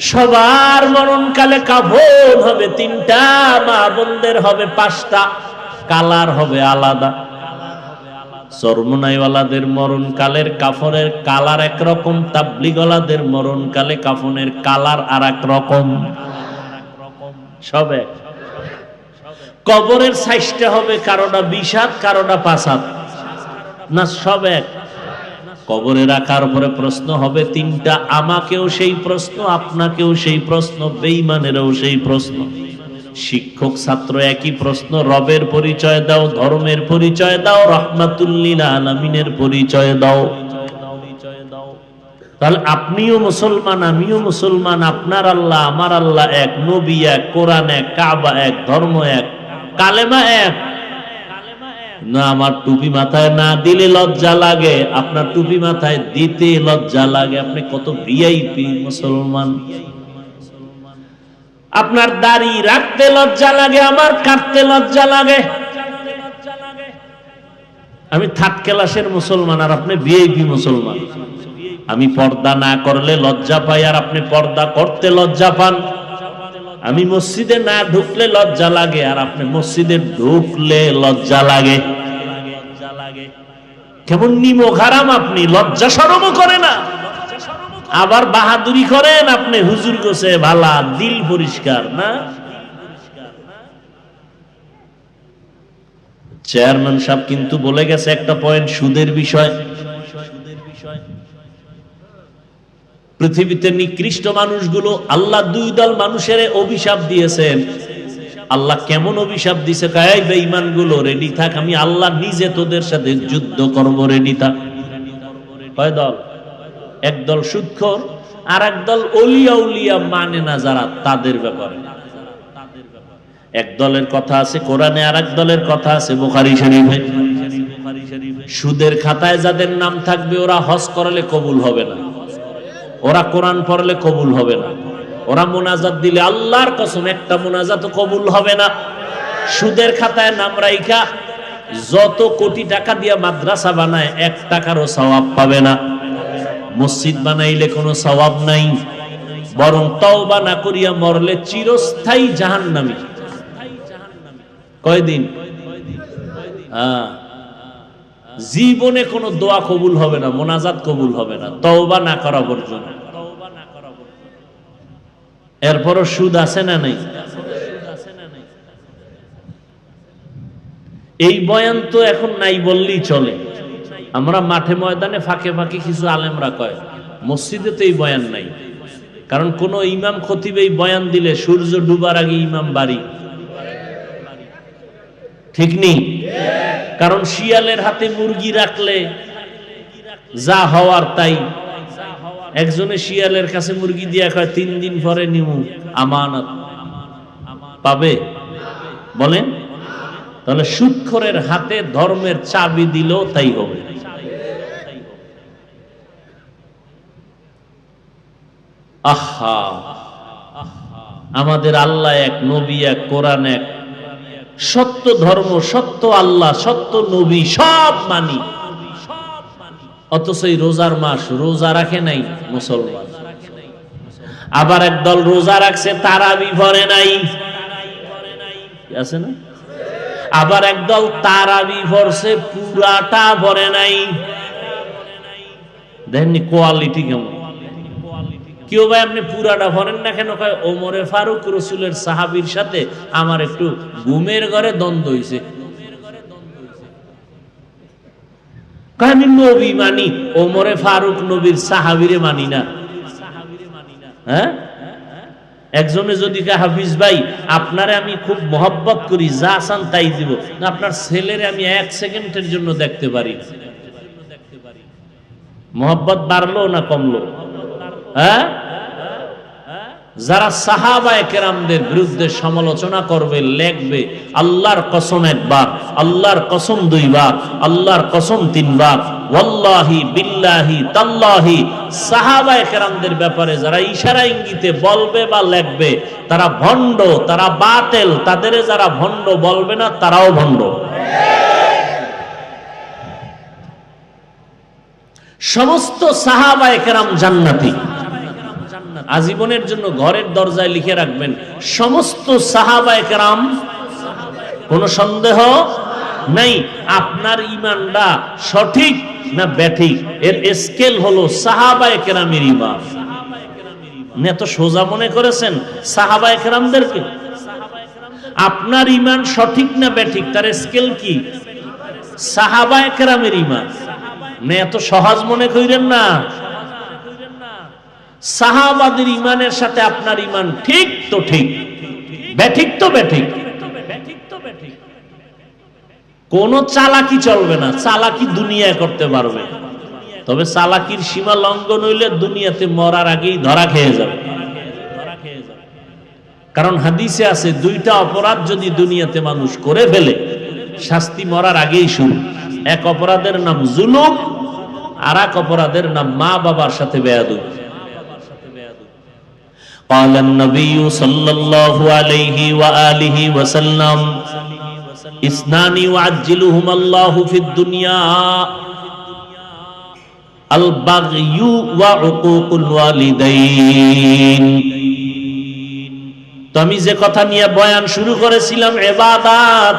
সবার মরণকালে কাফন হবে তিনটা, মা বোনদের হবে পাঁচটা, কালার হবে আলাদা। চরমনাইওয়ালাদের মরণকালের কাফনের কালার একরকম, তাবলিগওয়ালাদের মরণকালে কাফনের কালার আর এক রকম। সব এক। কবরের সাইজটা হবে কারোটা 20 হাত, কারোটা 5 হাত, না সব এক। কবরে রাখার পরে প্রশ্ন হবে তিনটা, আমাকেও সেই প্রশ্ন, আপনাকেও সেই প্রশ্ন, বেঈমানেরও সেই প্রশ্ন। শিক্ষক ছাত্র একই প্রশ্ন, রবের পরিচয় দাও, ধর্মের পরিচয় দাও, রাহমাতুল লিল আলামিনের পরিচয় দাও। তাহলে আপনিও মুসলমান, আমিও মুসলমান, আপনার আল্লাহ আমার আল্লাহ এক, নবী এক, কোরআন এক, কাবা এক, ধর্ম এক, কালেমা এক। না আমার টুপি মাথায় না দিলে লজ্জা লাগে, আপনার টুপি মাথায় দিতে লজ্জা লাগে। আপনি কত ভিআইপি মুসলমান। আপনার দাড়ি রাখতে লজ্জা লাগে, আমার কাটতে লজ্জা লাগে। আমি থার্ড ক্লাসের মুসলমান আর আপনি ভিআইপি মুসলমান। আমি পর্দা না করলে লজ্জা পাই আর আপনি পর্দা করতে লজ্জা পান। আমি মসজিদে না ঢুকলে লজ্জা লাগে আর আপনি মসজিদে ঢুকলে লজ্জা লাগে। কেমন নিমক হারাম আপনি, লজ্জা শরমও করে না, আবার বাহাদুরি করেন আপনি। হুজুর গোছে ভালা, দিল পরিষ্কার না। চেয়ারম্যান সাহেব কিন্তু বলে গেছে একটা পয়েন্ট, সুদের বিষয়। পৃথিবীতে নিকৃষ্ট মানুষগুলো, আল্লাহ 2 দল মানুষের অভিশাপ দিয়েছেন। আল্লাহ কেমন অভিশাপ দিছে? কায়াই বেঈমান গুলো রেডি থাক, আমি আল্লাহ নিজে তোদের সাথে যুদ্ধ করব, রেডি থাক। কয় দল? এক দল সুদখোর, আর এক দল ওলিয়া উলিয়া মানে না যারা, তাদের ব্যাপারে। এক দলের কথা আছে কোরআনে, আর এক দলের কথা আছে বুখারী শরীফে। সুদের খাতায় যাদের নাম থাকবে ওরা হজ করলে কবুল হবে না, ওরা কোরআন পড়লে কবুল হবে না, ওরা মোনাজাত দিলে আল্লাহর কসম একটা মোনাজাত কবুল হবে না। সুদের খাতায় নাম রাইখা যত কোটি টাকা দিয়া মাদ্রাসা বানায় 1 টাকারও সওয়াব পাবে না। মসজিদ বানাইলে কোনো সওয়াব নাই, বরং তওবা না করিয়া মরলে চিরস্থায়ী জাহান্নামী। কয়দিন? জীবনে কোনো দোয়া কবুল হবে না, মোনাজাত কবুল হবে না তওবা না করা পর্যন্ত। এরপরও সুদ আছে না নাই? এই বয়ান তো এখন নাই বললেই চলে। আমরা মাঠে ময়দানে ফাঁকে ফাঁকে কিছু আলেমরা কয়, মসজিদে তো এই বয়ান নাই। কারণ কোন ইমাম খতিব এই বয়ান দিলে সূর্য ডুবার আগে ইমাম বাড়ি, ঠিক নেই? কারণ শিয়ালের হাতে মুরগি রাখলে যা হওয়ার তাই। একজনে শিয়ালের কাছে মুরগি দিয়া কয় 3 দিন পরে নিমু, আমানত পাবে? বলেন। তাহলে সুদখোরের হাতে ধর্মের চাবি দিলেও তাই হবে। আহা, আমাদের আল্লাহ এক, নবী এক, কোরআন এক, সত্য ধর্ম, সত্য আল্লাহ, সত্য নবী, সব মানি। অথচ এই রোজার মাস রোজা রাখে নাই মুসলমান। আবার একদল রোজা রাখছে তারাবি ভরে নাই, আছে না? আবার একদল তারাবি ভরছে পুরাটা ভরে নাই। দেখেননি কোয়ালিটি কেমন? কেউ ভাই আপনি পুরাটা ভরেন না কেন? কয় ওমরে ফারুক রসুলের সাহাবীর সাথে আমার একটু ঘুমের ঘরে দ্বন্দ্ব হইছে। কয় আমি নবী মানি, ওমরে ফারুক নবীর সাহাবীরে মানি না। হ্যাঁ, একজনে যদি কে হাফিজ ভাই আপনারে আমি খুব মহব্বত করি, যা চান তাই দিব, না আপনার ছেলেরে আমি 1 সেকেন্ডের জন্য দেখতে পারি না, মহব্বত বাড়লো না কমলো? হ্যাঁ, যারা সাহাবায়ে কেরামদের বিরুদ্ধে সমালোচনা করবে, লেখবে আল্লাহর কসম একবার, আল্লাহর কসম দুইবার, আল্লাহর কসম তিনবার, ওয়াল্লাহি বিল্লাহি তাল্লাহি, সাহাবায়ে কেরামদের ব্যাপারে যারা ইশারা ইঙ্গিতে বলবে বা লেখবে তারা ভণ্ড, তারা বাতিল। তাদের যারা ভণ্ড বলবে না তারাও ভণ্ড। সমস্ত সাহাবায়ে কেরাম জান্নাতি। আজীবনের জন্য ঘরের দরজায় লিখে রাখবেন, সমস্ত সাহাবায়ে কেরাম, কোনো সন্দেহ নাই। আপনার ঈমানটা সঠিক না ব্যাঠিক এর স্কেল হলো সাহাবায়ে কেরামের ঈমান। এত সোজা মনে করেছেন সাহাবায়ে কেরামদেরকে? আপনার ঈমান সঠিক না ব্যাঠিক তার স্কেল কি? সাহাবায়ে কেরামের ঈমান। এত সহজ মনে করেন না। সাহাবাদের ঈমানের সাথে আপনার ঈমান ঠিক তো ঠিক, ব্যাঠিক তো ব্যাঠিক। কোন চালাকি চলবে না। চালাকি দুনিয়ায় করতে পারবে, তবে চালাকির সীমা লঙ্ঘন হইলে দুনিয়াতে মরার আগেই ধরা খেয়ে যাবে। কারণ হাদিসে আছে দুইটা অপরাধ যদি দুনিয়াতে মানুষ করে ফেলে শাস্তি মরার আগেই শুরু। এক অপরাধের নাম জুলুম, আর এক অপরাধের নাম মা বাবার সাথে বেয়াদবি। قال النبي صلى الله عليه وآله وسلم اثنان يعجلهما الله في الدنيا البغي وعقوق الوالدين। তো আমি যে কথা নিয়ে বয়ান শুরু করেছিলাম, ইবাদত,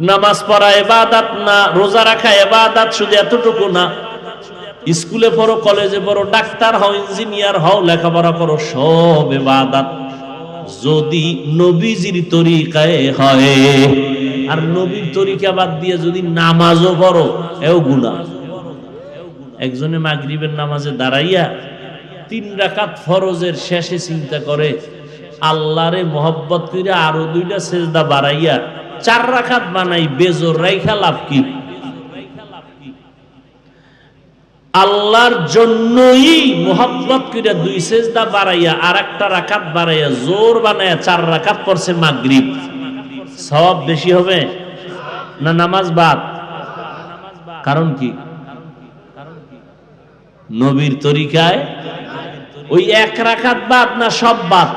নামাজ পড়া ইবাদত না, রোজা রাখা ইবাদত, শুধু এতটুকু না। স্কুলে পড়ো, কলেজে পড়ো, ডাক্তার হও, ইঞ্জিনিয়ার হও, লেখাপড়া করো, সব ইবাদত যদি নবীজির তরিকায় হয়। আর নবীর তরিকা বাদ দিয়ে যদি নামাজও পড়ো এও গুনাহ। একজনে মাগরিবের নামাজে দাঁড়াইয়া 3 রাকাত ফরজের শেষে চিন্তা করে আল্লাহরে মহব্বত করে আরো 2টা সেজদা বাড়াইয়া 4 রাকাত বানাই, বেজোর রাইখা লাভ কি? আল্লাহর জন্যই মোহাব্বত করে 2 সেজদা বাড়াইয়া আর 1টা রাকাত বাড়াইয়া জোর বানাইয়া 4 রাকাত পড়ছে মাগরিব, সওয়াব বেশি হবে না নামাজ বাদ? কারণ কি? নবীর তরিকায় ওই 1 রাকাত বাদ না সব বাদ?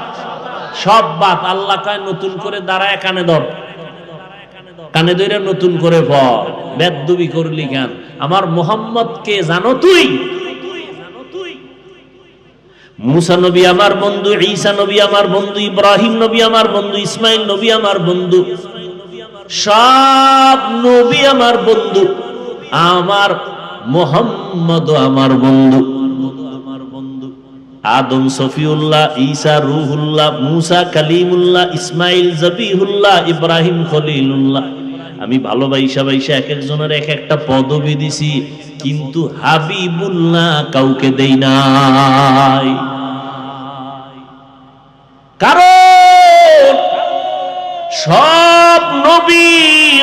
সব বাদ। আল্লাহ কয় নতুন করে দাঁড়ায় কানে ধর, কানে ধরে নতুন করে পড়। বেদবি করলি কেন? আমার মুহাম্মদ কে জানো তুই? মুসা নবী আমার বন্ধু, ঈসা নবী আমার বন্ধু, ইব্রাহিম নবী আমার বন্ধু, ইসমাইল নবী আমার বন্ধু, সব নবী আমার বন্ধু। আমার মুহাম্মদ আমার বন্ধু। আদম সফিউল্লাহ, ঈসা রূহুল্লাহ, মুসা কালিমুল্লাহ, ইসমাইল জবিহুল্লাহ, ইব্রাহিম খলিলুল্লাহ। আমি ভালোবাসা এক একজনের এক একটা পদবি দিছি, কিন্তু হাবিবুল্লাহ কাউকে দেই নাই। কারণ সব নবী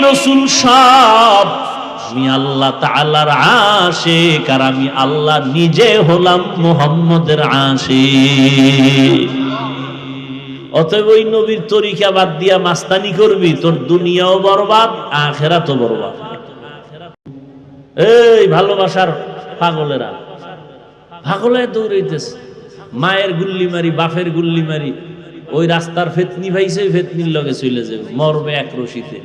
রাসূল সব আমি আল্লাহ তাআলার আশিক, আর আমি আল্লাহ নিজে হলাম মুহাম্মদের আশিক। অতএব ওই নবীর তরিকা বাদ দিয়া মাস্তানি করবি, তোর দুনিয়াও বরবাদ, আখিরাতও বরবাদ। এই ভালোবাসার পাগলেরা পাগলে দৌড়াইতেছে, মায়ের গুল্লি মারি, বাপের গুল্লি মারি, ওই রাস্তার ফেতনি ভাইছে, ফেতনির লগে চলে যাবে, মরবে এক রশিতে।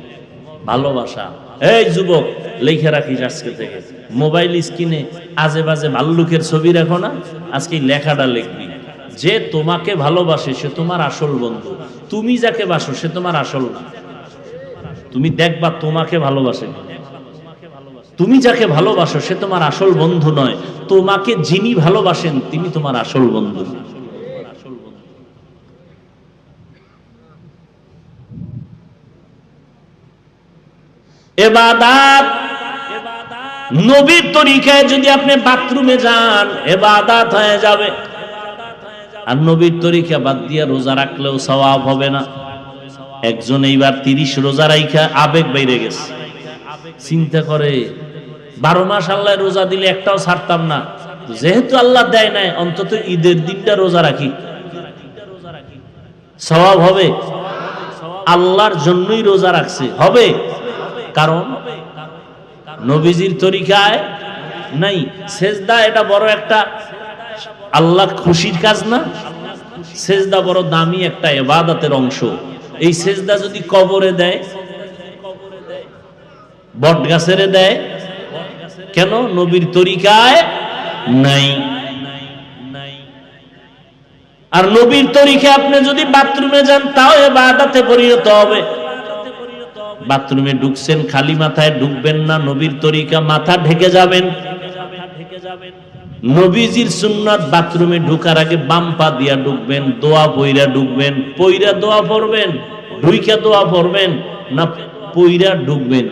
ভালোবাসা। এই যুবক, লিখে রাখিস আজকে থেকে, মোবাইল স্ক্রিনে আজে বাজে ভাল্লুকের ছবি রাখো না, আজকে লেখাটা লিখবি, যে তোমাকে ভালোবাসে সে তোমার আসল বন্ধু, তুমি যাকে বাসো সে তোমার আসল না। তুমি দেখবা তোমাকে ভালোবাসে, তুমি যাকে ভালোবাসো সে তোমার আসল বন্ধু নয়, তোমাকে যিনি ভালোবাসেন তিনি তোমার আসল বন্ধু। ইবাদত নবীর তরিকায় যদি আপনি বাথরুমে যান ইবাদত হয়ে যাবে, আর নবীর তরিকা বাদ দিয়া রোজা রাখলেও সওয়াব হবে না। একজন এইবার 30 রোজা রাইখা আবেগ বাইরে গেছে, চিন্তা করে 12 মাস আল্লাহ রোজা দিলে একটাও ছাড়তাম না, যেহেতু আল্লাহ দেয় নাই, অন্তত ঈদের দিনটা রোজা রাখি, সওয়াব হবে। আল্লাহর জন্যই রোজা রাখছে, হবে, কারণ নবীজির তরিকায় নাই। সেজদা এটা বড় একটা আল্লাহ খুশির কাজ না? সেজদা বড় দামি একটা ইবাদতের অংশ। এই সেজদা যদি কবরে দেয়, বট গাছেরে দেয়, কেন? নবীর তরিকায় নাই। আর নবীর তরিকায় আপনি যদি বাথরুমে যান, তাও ইবাদতে পরিণত হবে। বাথরুমে ঢুকছেন, খালি মাথায় ঢুকবেন না, নবীর তরিকা মাথা ঢেকে যাবেন। নবীজির সুন্নাত বাথরুমে ঢুকার আগে বাম পা দিয়া ঢুকবেন, দোয়া পইরা ঢুকবেন। পইরা দোয়া পড়বেন, ঢুইকা দোয়া পড়বেন না পইরা ঢুকবেন?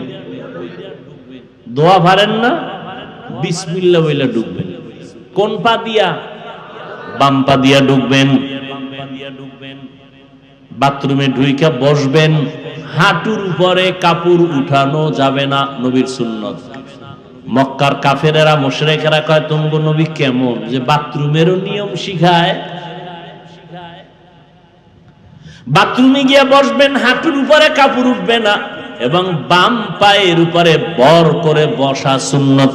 দোয়া পারেন না, বিসমিল্লাহ বইলা ঢুকবেন। কোন পা দিয়া? বাম পা দিয়া ঢুকবেন। বাথরুমে ঢুইকা বসবেন, হাঁটুর উপরে কাপড় উঠানো যাবে না, নবীর সুন্নত। মক্কার কাফেরেরা মুশরিকেরা কয়, তোমগো নবী কেমন যে বাথরুমেরও নিয়ম শিখায়? বাথরুমে গিয়ে বসবেন, হাঁটুর উপরে কাপড় উঠবে না, এবং বাম পায়ের উপরে বর করে বসা সুন্নত।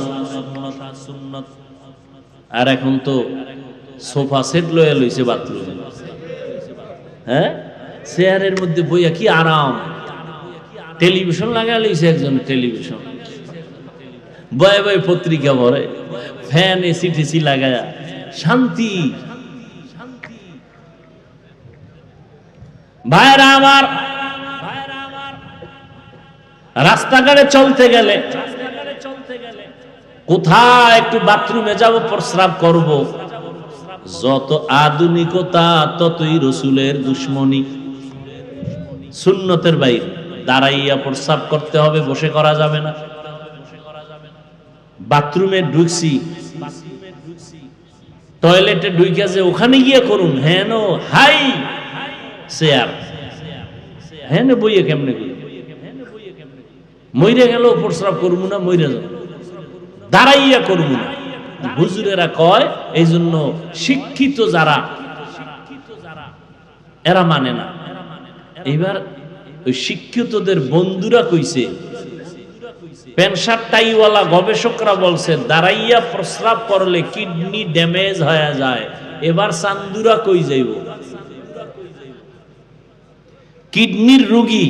আর এখন তো সোফা সেট লয়ে লইছে বাথরুমে, হ্যাঁ, চেয়ারের মধ্যে বইয়া কি আরাম। টেলিভিশন লাগা লইছে একজন, টেলিভিশন বয়ে বয়ে পত্রিকা পড়ে, ফ্যান এসি টেসি লাগায়া শান্তি। ভাইরা আমার, রাস্তাঘাটে চলতে গেলে, কোথায় একটু বাথরুমে যাব, প্রস্রাব করব, যত আধুনিকতা ততই রসুলের দুশ্মনী। সুন্নতের বাইরে দাঁড়াইয়া প্রস্রাব করতে হবে, বসে করা যাবে না। বাথরুমে ঢুকছি, টয়লেটে ঢুকে যে ওখানে গিয়ে করুন, হ্যাঁ নো হাই চেয়ার, হ্যাঁ নো বইয়ে কেমনে করি, মইরে গেল প্রস্রাব করবো না, মইরে যাব, দাঁড়াইয়া করবো না। হুজুরেরা কয় এই জন্য শিক্ষিত যারা, এরা মানে না। এইবার ওই শিক্ষিতদের বন্ধুরা কইছে, প্যান্ট শার্ট টাইওয়ালা গবেষকরা বলছে দাঁড়াইয়া প্রস্রাব করলে কিডনি ড্যামেজ হয়ে যায়। এবার চান্দুরা কই যাইব? কিডনির রোগী,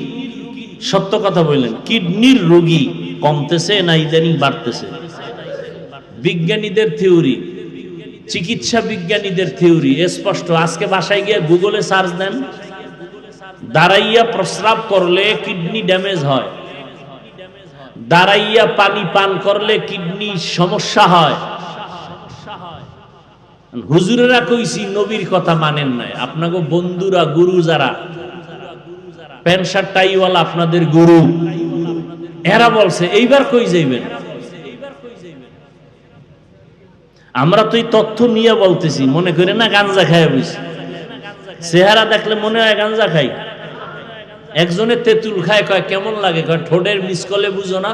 সত্য কথা বললেন, কিডনির রোগী কমতেছে না ইদানিং বাড়তেছে? বিজ্ঞানীদের থিওরি, চিকিৎসা বিজ্ঞানীদের থিওরি স্পষ্ট। আজকে বাসায় গিয়ে গুগলে সার্চ দেন, দাঁড়াইয়া প্রস্রাব করলে কিডনি ড্যামেজ হয়, দাঁড়াইয়া পানি পান করলে কিডনি সমস্যা হয়। হুজুরেরা কইছি নবীর কথা মানেন নাই, আপনাকে বন্ধুরা গুরু যারা প্যান্ট শার্ট টাইওয়ালা আপনাদের গুরু, এরা বলছে। এইবার কই যাইবেন? আমরা তো এই তথ্য নিয়ে বলতেছি, মনে করে না গাঞ্জা খায় বুঝি, চেহারা দেখলে মনে হয় গাঞ্জা খাই। একজনের তেঁতুল খায়, কয় কেমন লাগে, কয় ঠোঁটের মিসকলে বুঝো না।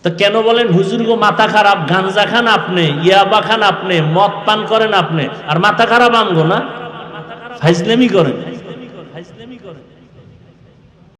তো কেন বলেন হুজুর গো মাথা খারাপ, গাঞ্জা খান আপনি, ইয়াবা খান আপনি, মদ পান করেন আপনি, আর মাথা খারাপ আমগো না? ফাইজলামি করেন।